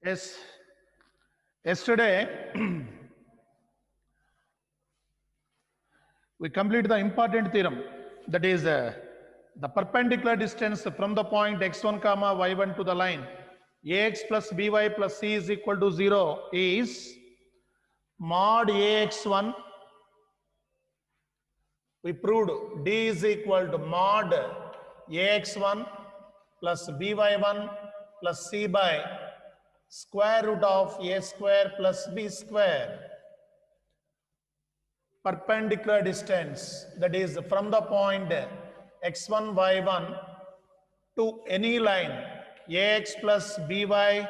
Yes, yesterday we completed the important theorem, that is the perpendicular distance from the point x1 comma y1 to the line ax plus by plus c is equal to 0 is mod ax1. We proved d is equal to mod ax1 plus by1 plus c by square root of a square plus b square. Perpendicular distance, that is from the point x1 y1 to any line ax plus by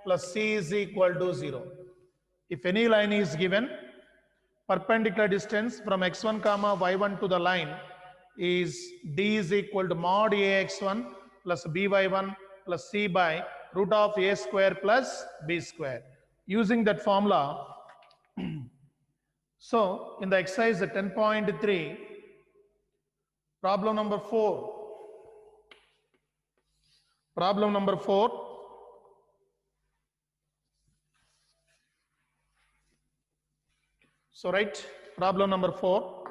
plus c is equal to 0. If any line is given, perpendicular distance from x1 comma y1 to the line is d is equal to mod ax1 plus by1 plus c by root of a square plus b square. Using that formula, so in the exercise 10.3, problem number 4. Problem number 4. So write problem number 4.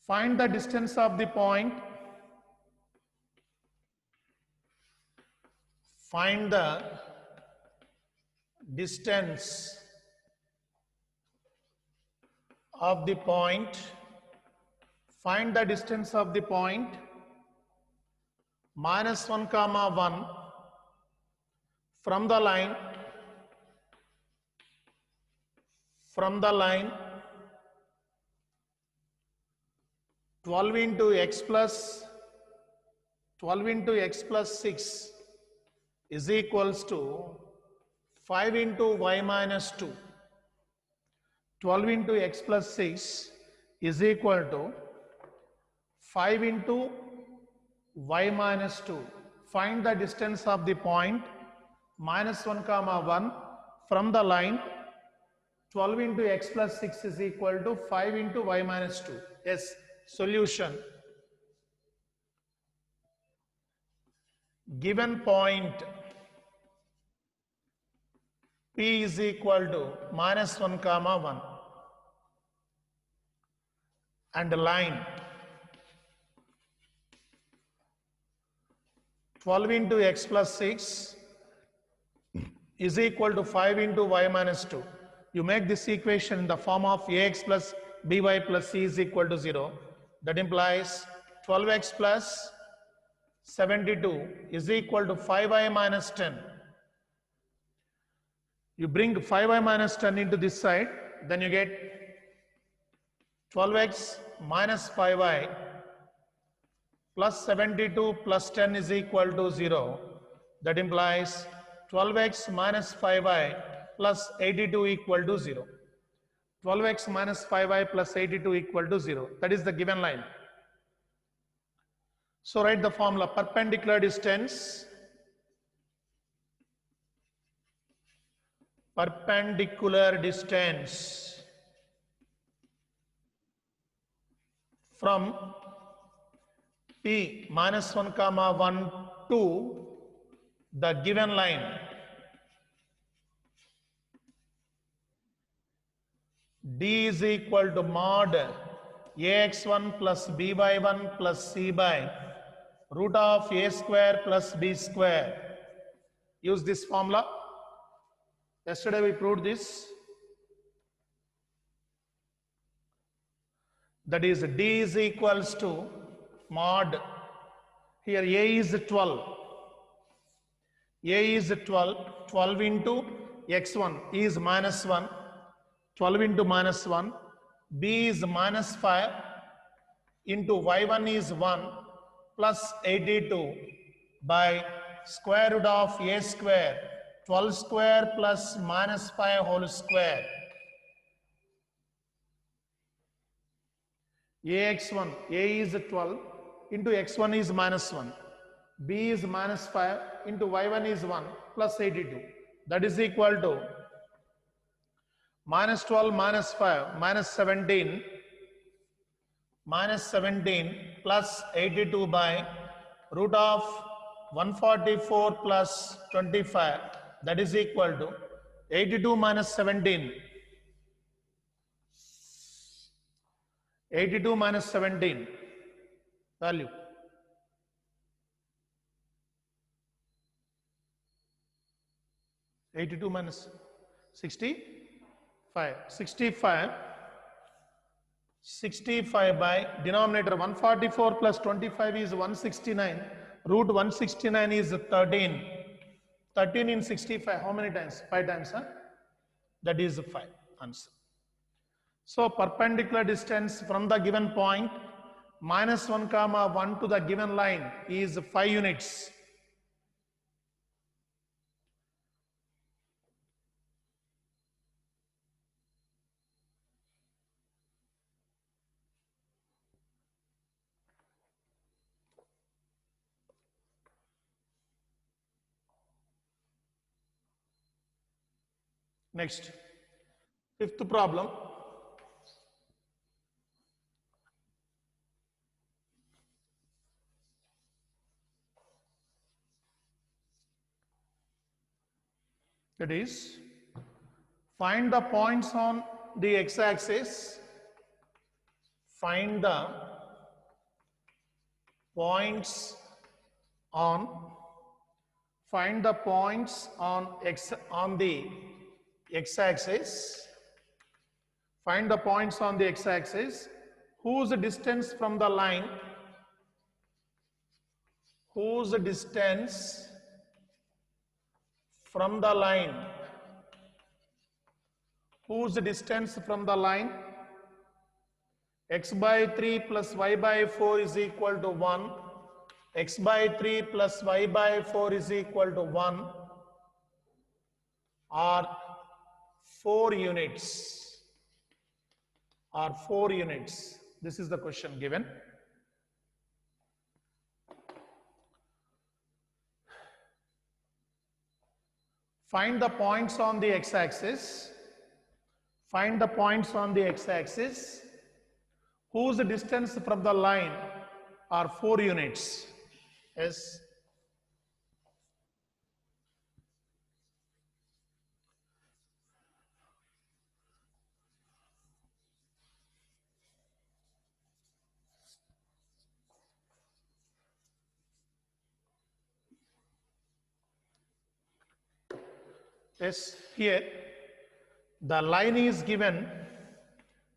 Find the distance of the point. Find the distance of the point. Find the distance of the point minus 1 comma 1 from the line 12 into x plus 6 is equals to 5 into y minus 2. 12 into x plus 6 is equal to 5 into y minus 2. Find the distance of the point minus 1 comma 1 from the line 12 into x plus 6 is equal to 5 into y minus 2. Yes, solution. Given point P is equal to minus 1 comma 1 and line 12 into x plus 6 is equal to 5 into y minus 2. You make this equation in the form of ax plus by plus c is equal to 0. That implies 12x plus 72 is equal to 5y minus 10. You bring 5y minus 10 into this side, then you get 12x minus 5y plus 72 plus 10 is equal to 0. That implies 12x minus 5y plus 82 equal to 0. 12x minus 5y plus 82 equal to 0. That is the given line. So write the formula: perpendicular distance from P minus 1 comma 1 to the given line D is equal to mod ax1 plus by1 plus c by root of a square plus b square. Use this formula. Yesterday we proved this. That is D is equals to mod, here A is 12. A is 12. 12 into x1 is minus 1. 12 into minus 1. B is minus 5 into y1 is 1 plus 82 by square root of a square 12 square plus minus 5 whole square. Ax1, A is 12 into x1 is minus 1. B is minus 5 into y1 is 1 plus 82. That is equal to minus 12 minus 5 minus 17 plus 82 by root of 144 plus 25, that is equal to 82 minus 17. 82 minus 17 value. 82 minus 65. 65 by denominator 144 plus 25 is 169. Root 169 is 13. 13 in 65, how many times? 5 times, huh? That is 5 answer. So perpendicular distance from the given point minus 1 comma 1 to the given line is 5 units. Next, fifth problem. That is, find the points on the x-axis. Find the points on the x-axis. Find the points on the x-axis whose distance from the line, whose distance from the line x by 3 plus y by 4 is equal to 1, x by 3 plus y by 4 is equal to 1, are 4 units. Are 4 units. This is the question given. Find the points on the x-axis. Find the points on the x-axis whose distance from the line are 4 units. Yes. Yes, here the line is given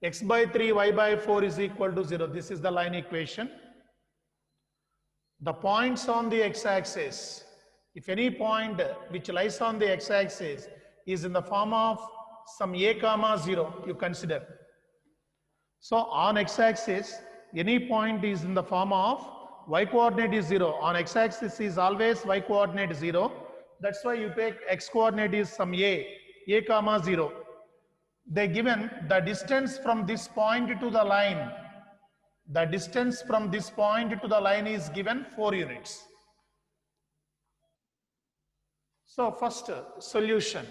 x by 3, y by 4 is equal to 0. This is the line equation. The points on the x-axis, if any point which lies on the x-axis is in the form of some a comma 0, you consider. So on x-axis, any point is in the form of y coordinate is 0. On x-axis is always y coordinate 0. That's why you take x coordinate is some a comma 0. They given the distance from this point to the line. The distance from this point to the line is given 4 units. So first solution.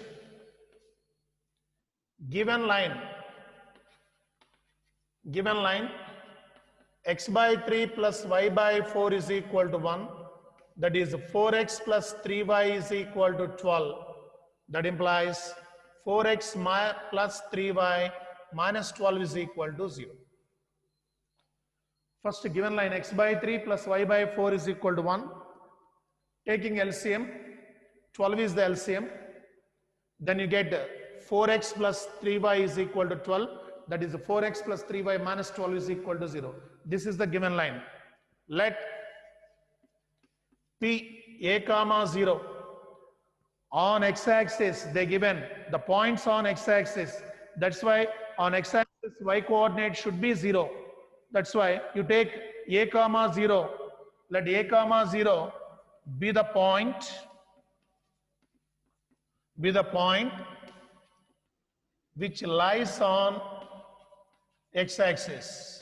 Given line x by 3 plus y by 4 is equal to 1. That is 4x plus 3y is equal to 12. That implies 4x plus 3y minus 12 is equal to 0. First given line x by 3 plus y by 4 is equal to 1. Taking LCM, 12 is the LCM. Then you get 4x plus 3y is equal to 12. That is 4x plus 3y minus 12 is equal to 0. This is the given line. Let P a comma 0 on x-axis, they given the points on x-axis. That's why on x-axis y coordinate should be 0. That's why you take a comma 0. Let a comma 0 be the point which lies on x-axis.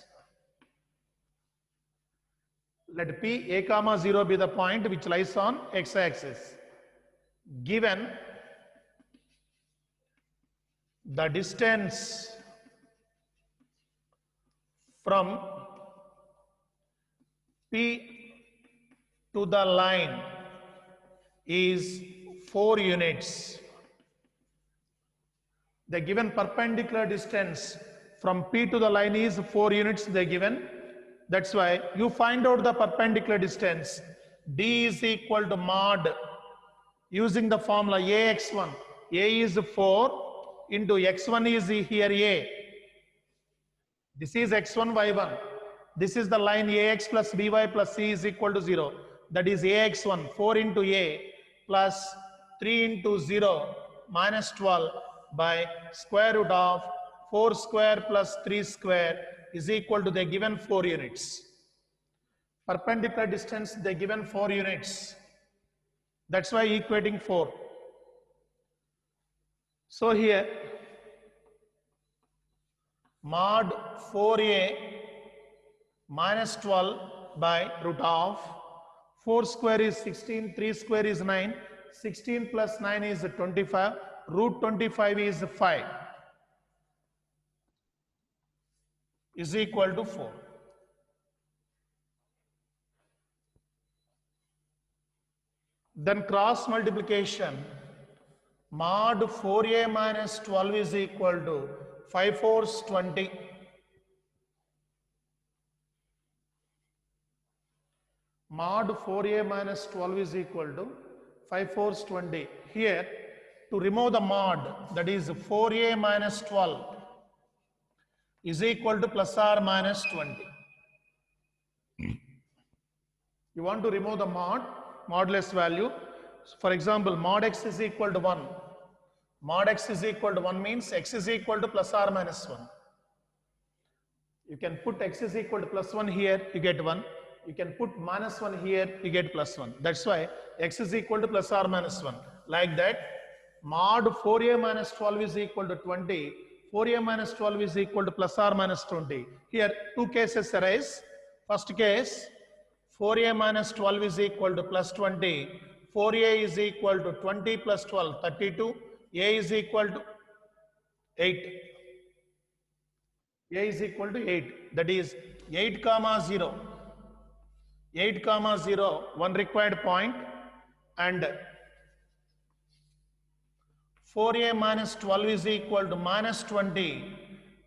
Let P a comma 0 be the point which lies on x-axis. Given the distance from P to the line is 4 units. The given perpendicular distance from P to the line is 4 units they given. That's why you find out the perpendicular distance. D is equal to mod, using the formula AX1. A is 4 into X1 is here A. This is X1, Y1. This is the line AX plus BY plus C is equal to 0. That is AX1, 4 into A plus 3 into 0 minus 12 by square root of 4 square plus 3 square is equal to the given 4 units. Perpendicular distance, they given 4 units. That's why equating 4. So here, mod 4a minus 12 by root of 4 square is 16, 3 square is 9, 16 plus 9 is 25, root 25 is 5, is equal to 4. Then cross multiplication, mod 4a minus 12 is equal to 5 fours 20. Mod 4a minus 12 is equal to 5 fours 20. Here, to remove the mod, that is 4a minus 12 is equal to plus or minus 20. You want to remove the modulus value. For example, mod x is equal to 1. Mod x is equal to 1 means x is equal to plus or minus 1. You can put x is equal to plus 1 here, you get 1. You can put minus 1 here, you get plus 1. That's why x is equal to plus or minus 1. Like that, mod 4a minus 12 is equal to 20. 4a minus 12 is equal to plus or minus 20. Here, two cases arise. First case, 4a minus 12 is equal to plus 20. 4a is equal to 20 plus 12, 32. A is equal to 8. A is equal to 8. That is 8 comma 0. 8 comma 0, one required point, and 4a minus 12 is equal to minus 20.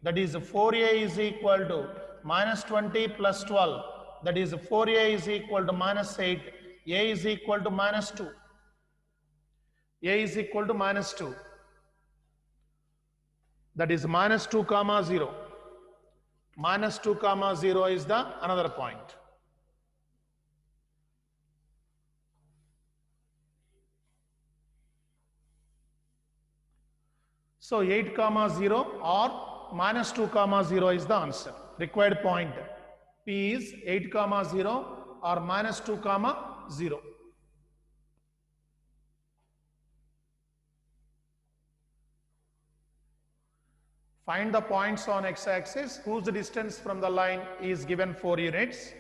That is 4a is equal to minus 20 plus 12. That is 4a is equal to minus 8. A is equal to minus 2. A is equal to minus 2. That is minus 2 comma 0. Minus 2 comma 0 is the another point. So 8 comma 0 or minus 2 comma 0 is the answer. Required point P is 8 comma 0 or minus 2 comma 0. Find the points on x-axis whose distance from the line is given 4 units.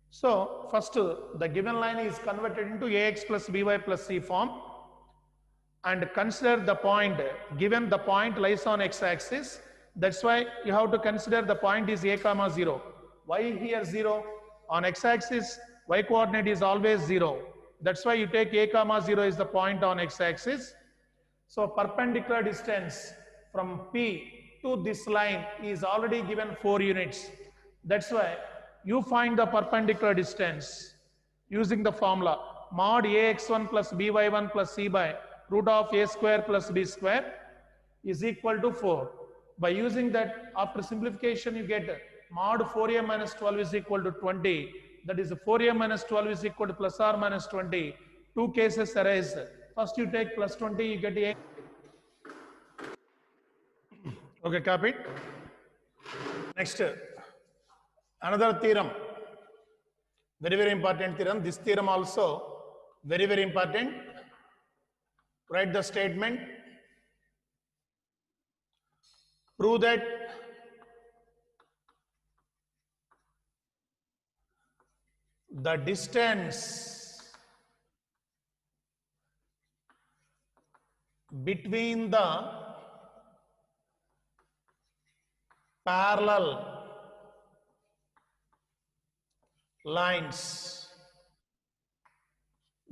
So first, the given line is converted into ax plus by plus c form, and consider the point, given the point lies on x-axis. That's why you have to consider the point is a comma 0. Why here 0? On x-axis, y coordinate is always 0. That's why you take a comma 0 is the point on x-axis. So perpendicular distance from P to this line is already given 4 units. That's why you find the perpendicular distance using the formula mod ax1 plus by1 plus c by root of a square plus b square is equal to 4. By using that, after simplification, you get mod 4a minus 12 is equal to 20. That is 4a minus 12 is equal to plus or minus 20. Two cases arise. First you take plus 20, you get a. Okay, copy. Next, another theorem. Very, very important theorem. This theorem also very, very important. Write the statement. Prove that the distance between the parallel lines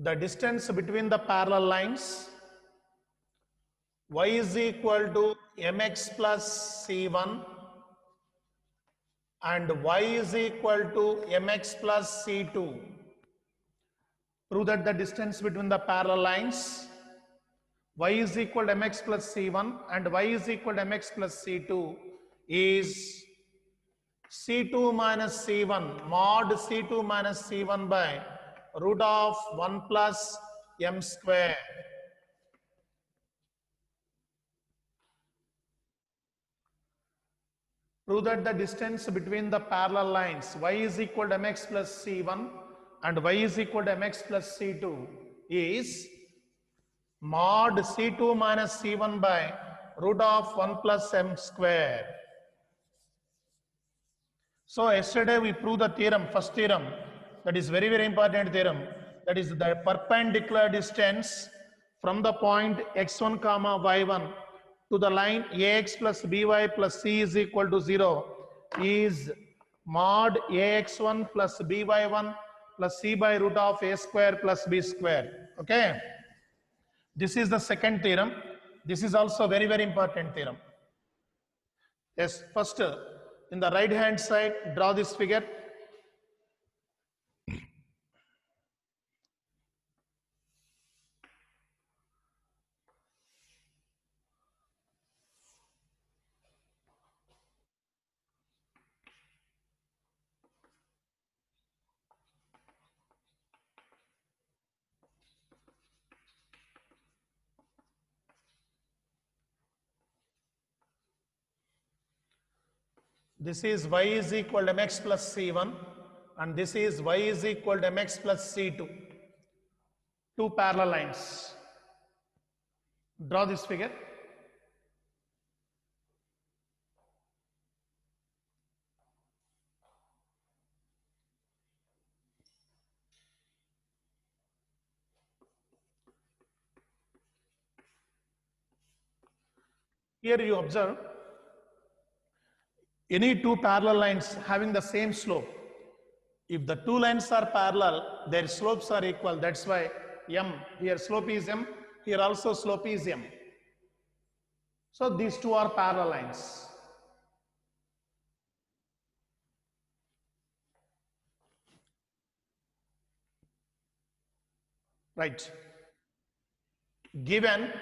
the distance between the parallel lines y is equal to mx plus c1 and y is equal to mx plus c2. Prove that the distance between the parallel lines y is equal to mx plus c1 and y is equal to mx plus c2 is c2 minus c1 mod c2 minus c1 by root of 1 plus m square. Prove that the distance between the parallel lines y is equal to mx plus c1 and y is equal to mx plus c2 is mod c2 minus c1 by root of 1 plus m square. So yesterday we proved the theorem, first theorem, that is very, very important theorem, that is the perpendicular distance from the point x1 comma y1 to the line ax plus by plus c is equal to 0 is mod ax1 plus by1 plus c by root of a square plus b square. Okay. This is the second theorem. This is also very, very important theorem. Yes, first in the right hand side, draw this figure. This is y is equal to mx plus c1 and this is y is equal to mx plus c2. Two parallel lines. Draw this figure. Here you observe any two parallel lines having the same slope. If the two lines are parallel, their slopes are equal. That's why m, here slope is m, here also slope is m. So these two are parallel lines. Right. Given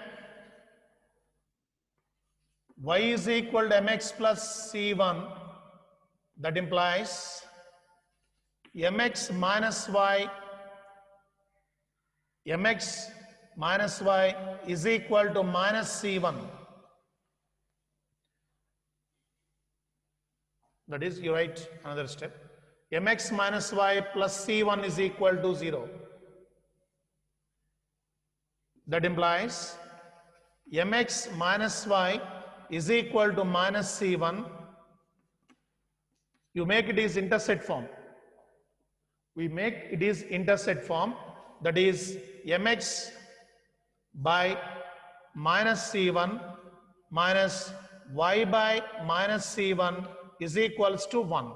y is equal to mx plus c1, that implies mx minus y is equal to minus c1. That is, you write another step. mx minus y plus c1 is equal to 0. That implies mx minus y is equal to minus c1. You make it is interset form. We make it is interset form. That is mx by minus c1 minus y by minus c1 is equals to 1.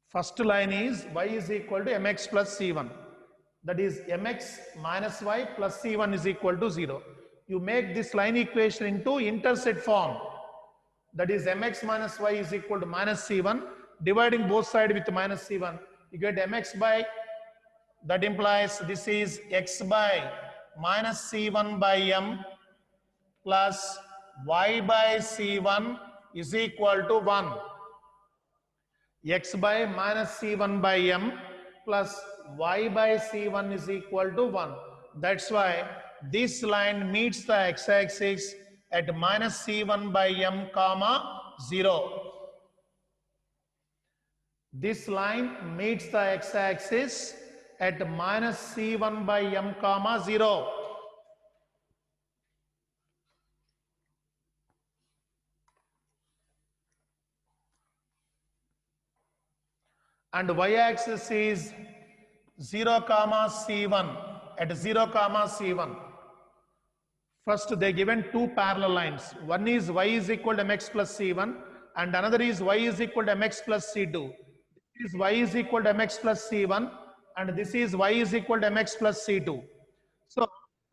First line is y is equal to mx plus c1. That is mx minus y plus c1 is equal to 0. You make this line equation into interset form. That is mx minus y is equal to minus c1. Dividing both sides with minus c1, you get mx by, that implies this is x by minus c1 by m plus y by c1 is equal to 1. X by minus c1 by m plus y by c1 is equal to 1. That's why this line meets the x-axis at minus c1 by m comma 0. This line meets the x-axis at minus c1 by m comma 0. And y-axis is 0 comma c1 at 0 comma c1. First, they given two parallel lines. One is y is equal to mx plus c1 and another is y is equal to mx plus c2. This is y is equal to mx plus c1 and this is y is equal to mx plus c2. So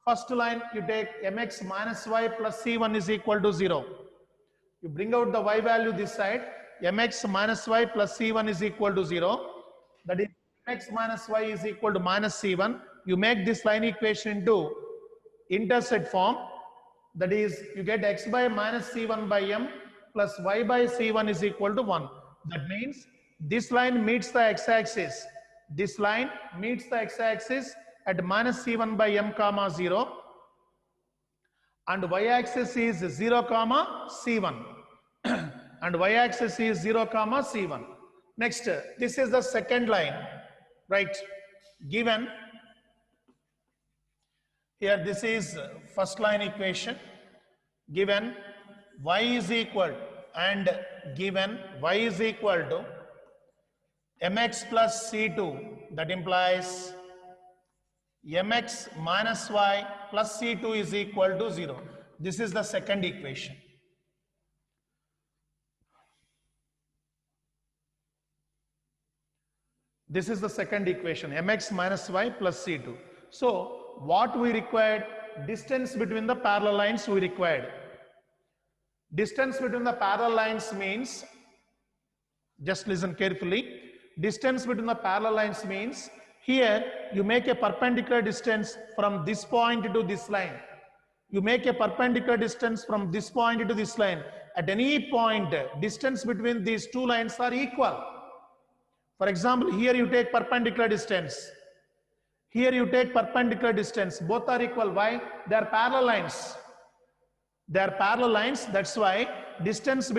first line you take mx minus y plus c1 is equal to 0. You bring out the y value this side, mx minus y plus c1 is equal to 0. That is mx minus y is equal to minus c1. You make this line equation into interset form. That is, you get x by minus c1 by m plus y by c1 is equal to 1. That means this line meets the x-axis. This line meets the x-axis at minus c1 by m comma 0. And y-axis is 0 comma c1. And y-axis is 0 comma c1. Next, this is the second line, right? Given here, this is first line equation. Given y is equal and given y is equal to mx plus c2, that implies mx minus y plus c2 is equal to 0. This is the second equation. This is the second equation, mx minus y plus c2. So what we required? Distance between the parallel lines we required. Distance between the parallel lines means, just listen carefully, distance between the parallel lines means, here you make a perpendicular distance from this point to this line. You make a perpendicular distance from this point to this line. At any point, distance between these two lines are equal. For example, here you take perpendicular distance. Here you take perpendicular distance. Both are equal. Why? They are parallel lines. They are parallel lines. That's why distance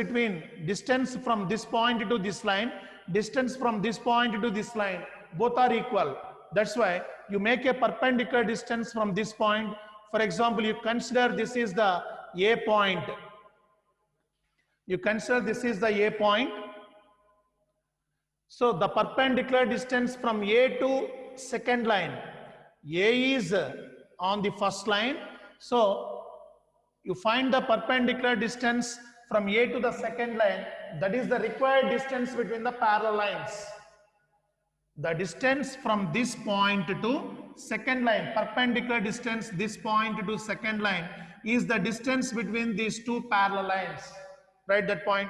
from this point to this line, distance from this point to this line, both are equal. That's why you make a perpendicular distance from this point. For example, you consider this is the A point. You consider this is the A point. So the perpendicular distance from A to second line, A is on the first line. So you find the perpendicular distance from A to the second line. That is the required distance between the parallel lines. The distance from this point to second line, perpendicular distance this point to second line, is the distance between these two parallel lines. Write that point.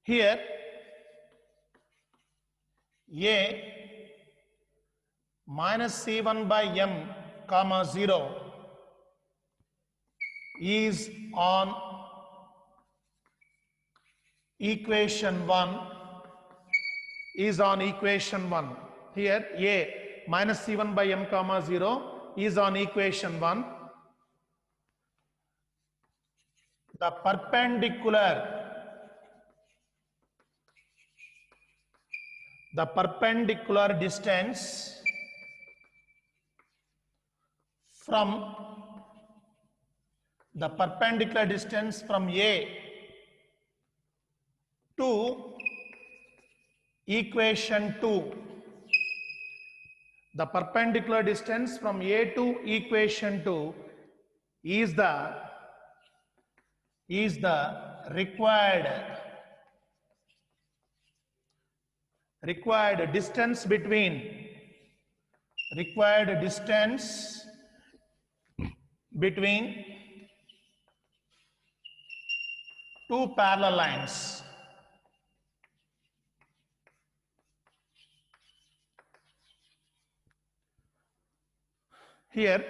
Here A minus c1 by m comma 0 is on equation 1, is on equation 1. Here A minus c1 by m comma 0 is on equation 1. The perpendicular distance from A to equation 2. The perpendicular distance from A to equation 2 is the required distance between two parallel lines. Here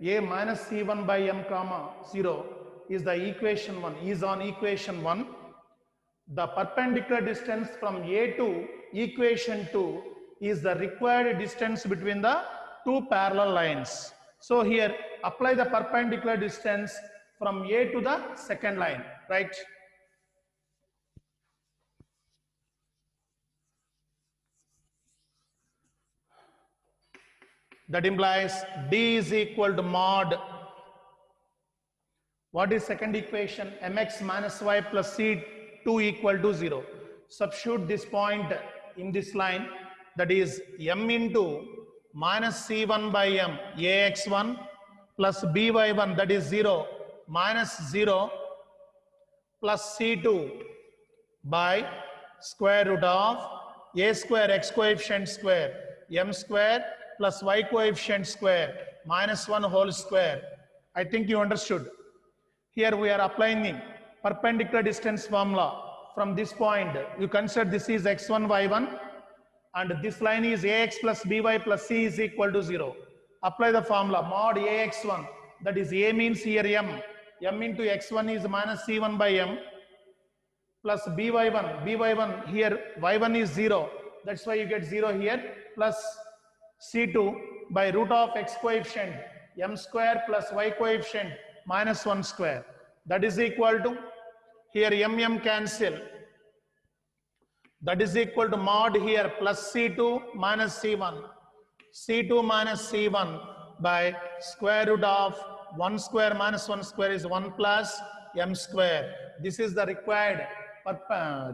A minus c1 by m comma 0 is the equation 1, is on equation 1. The perpendicular distance from A to equation 2 is the required distance between the two parallel lines. So here apply the perpendicular distance from A to the second line, right? That implies D is equal to mod. What is second equation? Mx minus y plus c2 equal to 0. Substitute this point in this line, that is m into minus c1 by m ax1 plus by1, that is 0 minus 0 plus c2 by square root of a square x coefficient square m square plus y coefficient square minus 1 whole square. I think you understood. Here we are applying the perpendicular distance formula. From this point, you consider this is x1, y1, and this line is ax plus by plus c is equal to 0. Apply the formula mod ax1, that is a means here m into x1 is minus c1 by m, plus by1 here y1 is 0, that's why you get 0 here, plus c2 by root of x coefficient m square plus y coefficient minus 1 square, that is equal to, here m cancel, that is equal to mod here plus c2 minus c1, c2 minus c1 by square root of 1 square minus 1 square is 1 plus m square. This is the required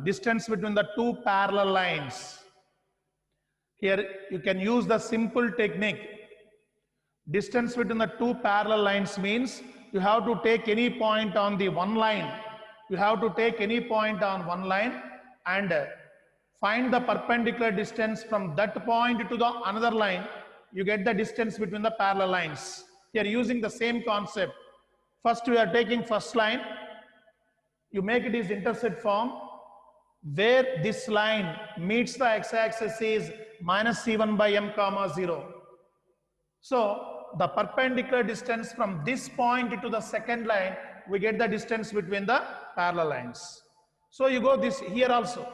distance between the two parallel lines. Here you can use the simple technique. Distance between the two parallel lines means you have to take any point on the one line. You have to take any point on one line and find the perpendicular distance from that point to the another line. You get the distance between the parallel lines. Here using the same concept. First we are taking first line. You make it is intercept form. Where this line meets the x-axis is minus c1 by m comma 0. So the perpendicular distance from this point to the second line, we get the distance between the parallel lines. So you go this here also.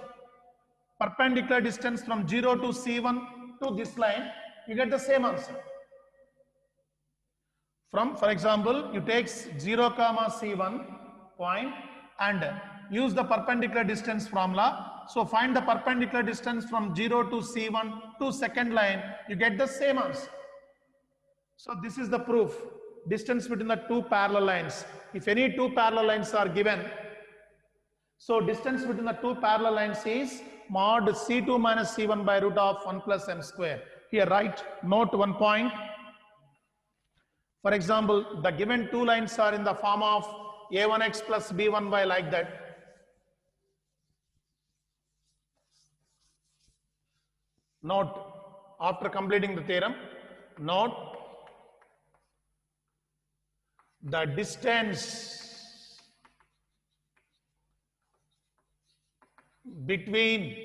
Perpendicular distance from 0 to c1 to this line, you get the same answer. From, for example, you take 0 comma c1 point and use the perpendicular distance formula. So find the perpendicular distance from 0 to c1 to second line, you get the same answer. So this is the proof, distance between the two parallel lines. If any two parallel lines are given, so distance between the two parallel lines is mod c2 minus c1 by root of 1 plus m square. Here write, note one point. For example, the given two lines are in the form of a1x plus b1y like that. Note, after completing the theorem, note the distance between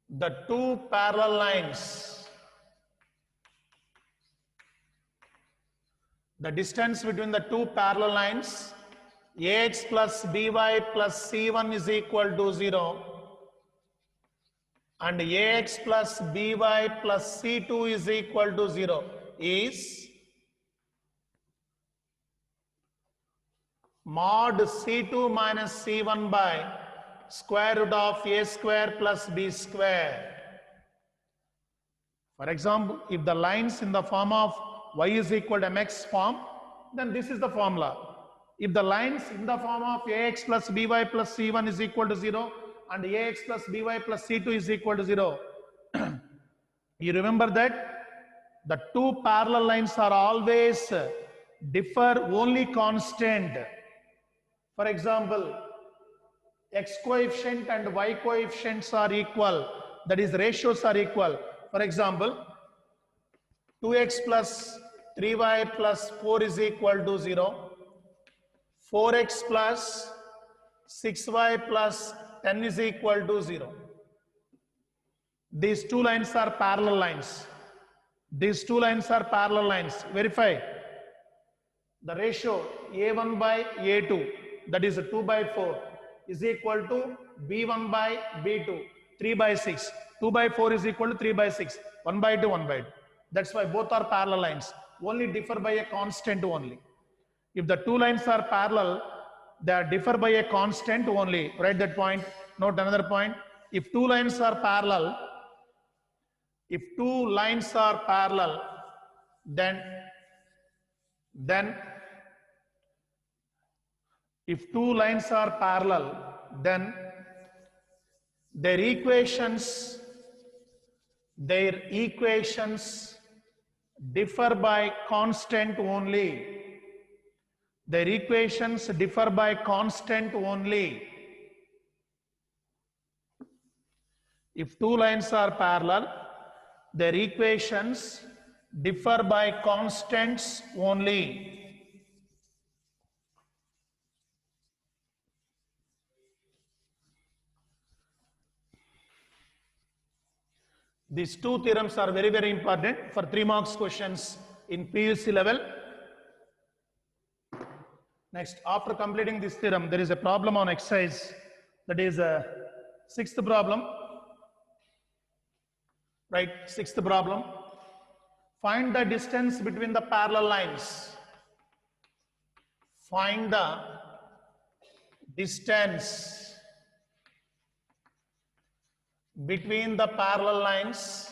the two parallel lines, the distance between the two parallel lines, ax plus by plus c1 is equal to 0 and ax plus by plus c2 is equal to 0 is mod c2 minus c1 by square root of a square plus b square. For example, if the lines in the form of y is equal to mx form, then this is the formula. If the lines in the form of ax plus by plus c1 is equal to 0 and ax plus by plus c2 is equal to 0, you remember that the two parallel lines are always differ only constant. For example, x coefficient and y coefficients are equal, that is ratios are equal. For example, 2x plus 3y plus 4 is equal to 0, 4x plus 6y plus 10 is equal to 0. These two lines are parallel lines. These two lines are parallel lines. Verify. The ratio a1 by a2, that is 2 by 4, is equal to b1 by b2, 3 by 6. 2 by 4 is equal to 3 by 6, 1 by 2, 1 by 2. That's why both are parallel lines, only differ by a constant only. If the two lines are parallel, they differ by a constant only. Write that point. Note another point. If two lines are parallel, then if two lines are parallel, then their equations differ by constant only. Their equations differ by constant only. If two lines are parallel, their equations differ by constants only. These two theorems are very, very important for 3 marks questions in PUC level. Next, after completing this theorem, there is a problem on exercise, that is a 6th problem. Right, 6th problem. Find the distance between the parallel lines. Find the distance between the parallel lines.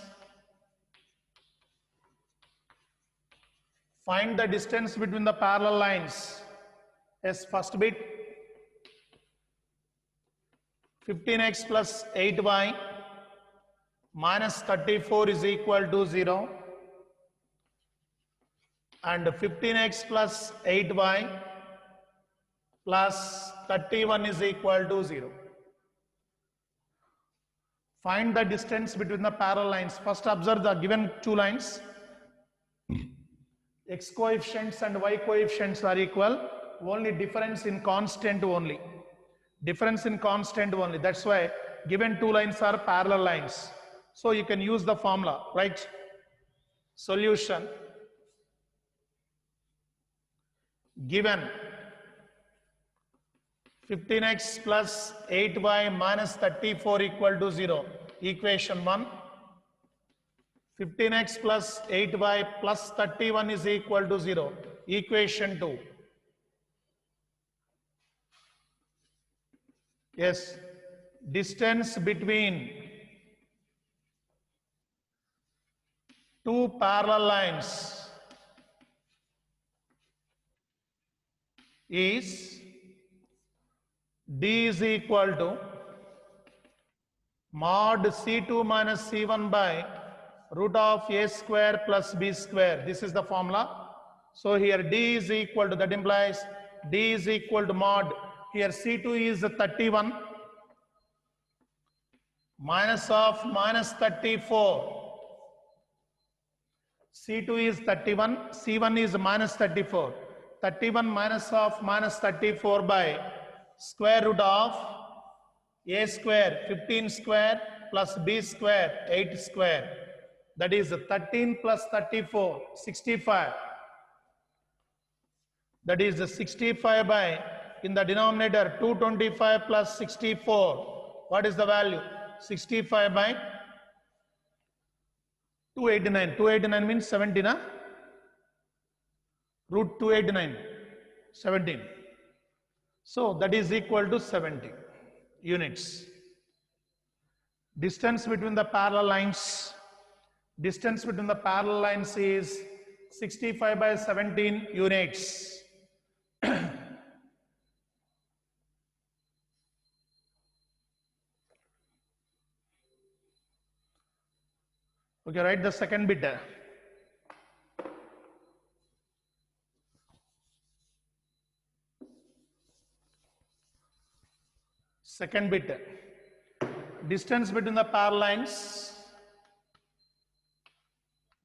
Find the distance between the parallel lines. Yes, first bit. 15x plus 8y minus 34 is equal to 0. And 15x plus 8y plus 31 is equal to 0. Find the distance between the parallel lines. First observe the given two lines. X coefficients and y coefficients are equal. Only difference in constant only. Difference in constant only. That's why given two lines are parallel lines. So you can use the formula, right? Solution. Given 15x plus 8y minus 34 equal to 0. Equation 1. 15x plus 8y plus 31 is equal to 0. Equation 2. Yes, distance between two parallel lines is D is equal to mod C2 minus C1 by root of A square plus B square. This is the formula. So here D is equal to, that implies D is equal to mod. Here C2 is 31 minus of minus 34. C2 is 31, C1 is minus 34. 31 minus of minus 34 by square root of A square 15 square plus B square 8 square. That is 13 plus 34, 65. That is 65 by, in the denominator, 225 plus 64. What is the value? 65 by 289. 289 means 17, huh? Root 289, 17. So that is equal to 70 units. Distance between the parallel lines. Distance between the parallel lines is 65 by 17 units. Okay, write the second bit. Second bit. Distance between the parallel lines.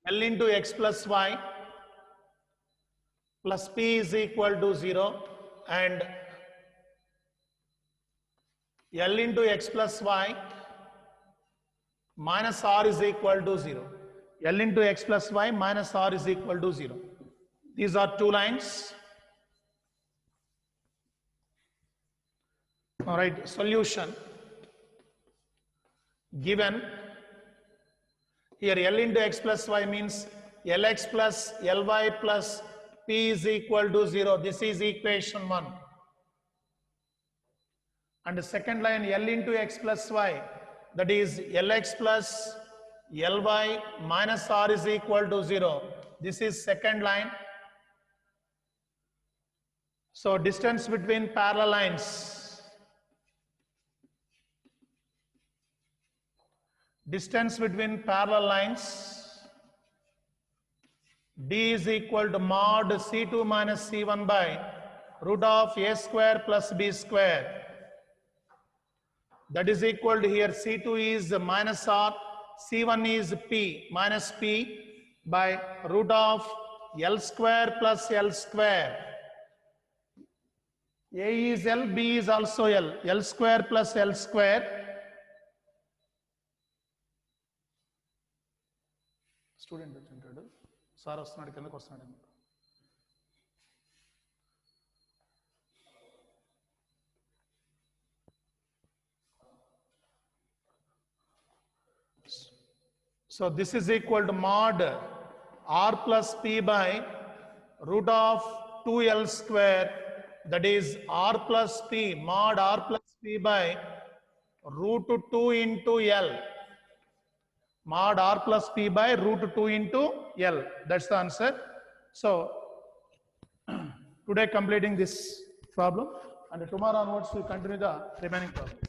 L into x plus y plus p is equal to 0 and L into x plus y minus r is equal to 0. L into x plus y minus r is equal to 0. These are two lines. All right, solution. Given here L into x plus y means Lx plus Ly plus p is equal to 0. This is equation 1. And the second line L into x plus y, that is Lx plus Ly minus r is equal to 0. This is second line. So distance between parallel lines. Distance between parallel lines. D is equal to mod C2 minus C1 by root of A square plus B square. that is equal to here C2 is minus R, C1 is P minus P by root of L square plus L square. A is L, B is also L. L square plus L square. Student వచ్చింటాడు sir వస్తున్నాడు కిందకు వస్తున్నాడు. So this is equal to mod R plus P by root of 2L square, that is R plus P, mod R plus P by root 2 into L. Mod R plus P by root 2 into L. That's the answer. So today completing this problem, and tomorrow onwards we continue the remaining problem.